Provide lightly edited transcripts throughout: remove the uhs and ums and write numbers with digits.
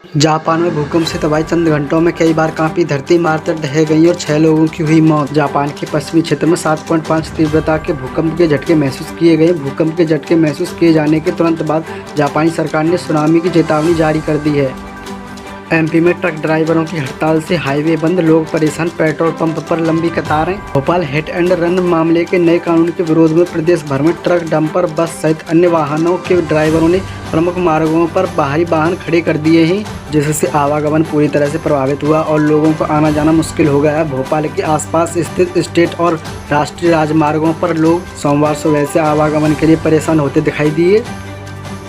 Japan में भूकंप से तबाही, चंद घंटों में कई बार कांपी धरती, इमारतें ढह गईं और 6 लोगों की हुई मौत। जापान के पश्चिमी क्षेत्र में 7.5 तीव्रता के भूकंप के झटके महसूस किए गए। भूकंप के झटके महसूस किए जाने के तुरंत बाद जापानी सरकार ने सुनामी की चेतावनी जारी कर दी है। एमपी में ट्रक ड्राइवरों की हड़ताल से हाईवे बंद, लोग परेशान, पेट्रोल पंप पर लंबी कतारें। भोपाल हिट एंड रन मामले के नए कानून के विरोध में प्रदेश भर में ट्रक, डंपर, बस सहित अन्य वाहनों के ड्राइवरों ने प्रमुख मार्गों पर बाहरी वाहन खड़े कर दिए हैं, जिससे आवागमन पूरी तरह से प्रभावित हुआ और लोगों को आना जाना मुश्किल हो गया। भोपाल के आसपास स्थित स्टेट और राष्ट्रीय राजमार्गों पर लोग सोमवार सुबह से आवागमन के लिए परेशान होते दिखाई दिए।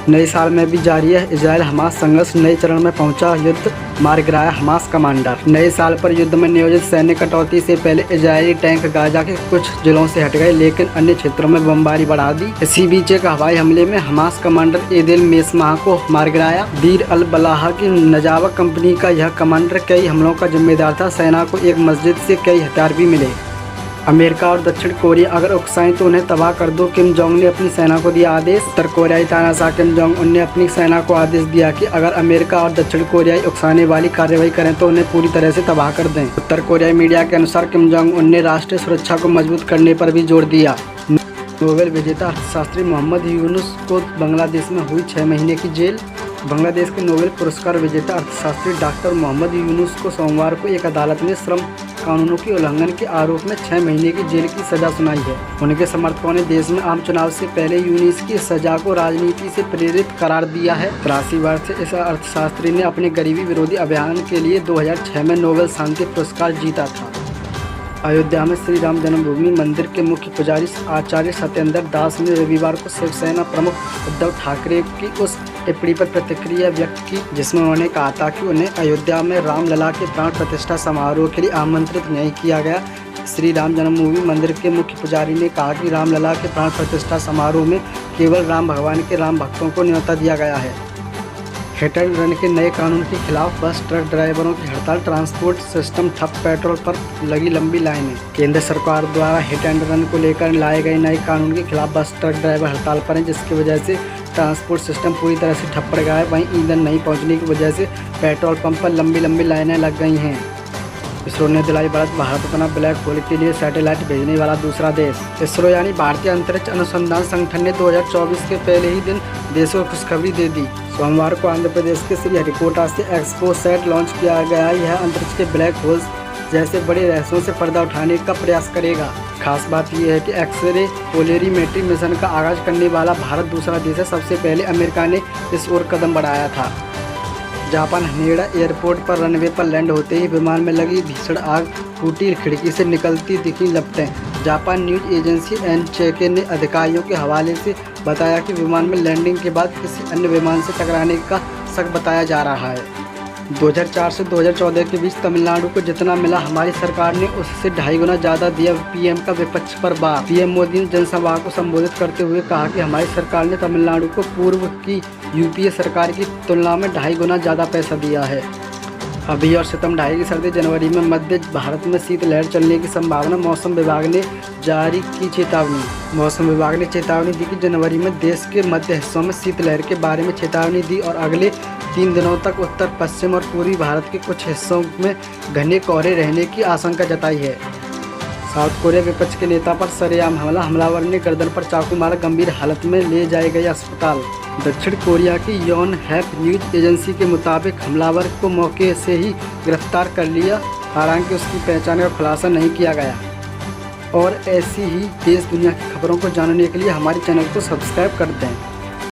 नए साल में भी जारी है इजराइल हमास संघर्ष, नए चरण में पहुंचा युद्ध, मार गिराया हमास कमांडर। नए साल पर युद्ध में नियोजित सैन्य कटौती से पहले इजरायली टैंक गाजा के कुछ जिलों से हट गए, लेकिन अन्य क्षेत्रों में बमबारी बढ़ा दी। इसी बीच एक हवाई हमले में हमास कमांडर एदेल मेसमाह को मार गिराया। बीर अल बलाह की नजावा कंपनी का यह कमांडर कई हमलों का जिम्मेदार था। सेना को एक मस्जिद से कई हथियार भी मिले। अमेरिका और दक्षिण कोरिया अगर उकसाएं तो उन्हें तबाह कर दो, किम जोंग ने अपनी सेना को दिया आदेश। उत्तर कोरियाई तानाशाह किम जोंग उन ने अपनी सेना को आदेश दिया कि अगर अमेरिका और दक्षिण कोरियाई उकसाने वाली कार्रवाई करें तो उन्हें पूरी तरह से तबाह कर दें। उत्तर कोरियाई मीडिया के अनुसार किम जोंग उन ने राष्ट्रीय सुरक्षा को मजबूत करने पर भी जोर दिया। नोबेल विजेता अर्थशास्त्री मोहम्मद यूनुस को बांग्लादेश में हुई 6 महीने की जेल। बांग्लादेश के नोबेल पुरस्कार विजेता अर्थशास्त्री डॉक्टर मोहम्मद यूनुस को सोमवार को एक अदालत ने श्रम कानूनों के उल्लंघन के आरोप में 6 महीने की जेल की सजा सुनाई है। उनके समर्थकों ने देश में आम चुनाव से पहले यूनुस की सजा को राजनीति से प्रेरित करार दिया है। 83 वर्ष से इस अर्थशास्त्री ने अपने गरीबी विरोधी अभियान के लिए 2006 में नोबेल शांति पुरस्कार जीता था। अयोध्या में श्री राम जन्मभूमि मंदिर के मुख्य पुजारी आचार्य सत्येंद्र दास ने रविवार को शिवसेना प्रमुख उद्धव ठाकरे की उस टिप्पणी पर प्रतिक्रिया व्यक्त की, जिसमें उन्होंने कहा था कि उन्हें अयोध्या में रामलला के प्राण प्रतिष्ठा समारोह के लिए आमंत्रित नहीं किया गया। श्री राम जन्मभूमि मंदिर के मुख्य पुजारी ने कहा कि रामलला के प्राण प्रतिष्ठा समारोह में केवल राम भगवान के राम भक्तों को न्योता दिया गया है। हिट एंड रन के नए कानून के खिलाफ बस ट्रक ड्राइवरों की हड़ताल, ट्रांसपोर्ट सिस्टम ठप, पेट्रोल पर लगी लंबी लाइनें। केंद्र सरकार द्वारा हिट एंड रन को लेकर लाए गए नए कानून के खिलाफ बस ट्रक ड्राइवर हड़ताल पर हैं, जिसकी वजह से ट्रांसपोर्ट सिस्टम पूरी तरह से ठप पड़ गया है। वहीं ईंधन नहीं पहुंचने की वजह से पेट्रोल पंप पर लंबी लंबी लाइनें लग गई हैं। इसरो ने दिलाई बढ़त, भारत बना ब्लैक होल के लिए सैटेलाइट भेजने वाला दूसरा देश। इसरो यानी भारतीय अंतरिक्ष अनुसंधान संगठन ने 2024 के पहले ही दिन देश को खुशखबरी दे दी। सोमवार को आंध्र प्रदेश के श्रीहरिकोटा से एक्सपोसैट लॉन्च किया गया। यह अंतरिक्ष के ब्लैक होल्स जैसे बड़े रहस्यों से पर्दा उठाने का प्रयास करेगा। खास बात यह है कि एक्स-रे पोलरीमेट्री मिशन का आगाज करने वाला भारत दूसरा देश है। सबसे पहले अमेरिका ने इस ओर कदम बढ़ाया था। जापान हनेडा एयरपोर्ट पर रनवे पर लैंड होते ही विमान में लगी भीषण आग, फूटी खिड़की से निकलती दिखी लपटें। जापान न्यूज एजेंसी एनचेके ने अधिकारियों के हवाले से बताया कि विमान में लैंडिंग के बाद किसी अन्य विमान से टकराने का शक बताया जा रहा है। 2004 से 2014 के बीच तमिलनाडु को जितना मिला हमारी सरकार ने उससे 2.5 गुना ज़्यादा दिया। पीएम का विपक्ष पर वार। पीएम मोदी ने जनसभा को संबोधित करते हुए कहा कि हमारी सरकार ने तमिलनाडु को पूर्व की यूपीए सरकार की तुलना में 2.5 गुना ज़्यादा पैसा दिया है। अभी और सितम ढाई सर्दी, जनवरी में मध्य भारत में शीतलहर चलने की संभावना, मौसम विभाग ने जारी की चेतावनी। मौसम विभाग ने चेतावनी दी कि जनवरी में देश के मध्य हिस्सों में शीतलहर के बारे में चेतावनी दी और अगले 3 दिनों तक उत्तर पश्चिम और पूर्वी भारत के कुछ हिस्सों में घने कोहरे रहने की आशंका जताई है। साउथ कोरिया विपक्ष के नेता पर सरेआम हमला, हमलावर ने गर्दन पर चाकू मारा, गंभीर हालत में ले जाए गए अस्पताल। दक्षिण कोरिया की योनहैप न्यूज एजेंसी के मुताबिक हमलावर को मौके से ही गिरफ्तार कर लिया, हालांकि उसकी पहचान का खुलासा नहीं किया गया। और ऐसी ही देश दुनिया की खबरों को जानने के लिए हमारे चैनल को सब्सक्राइब कर दें।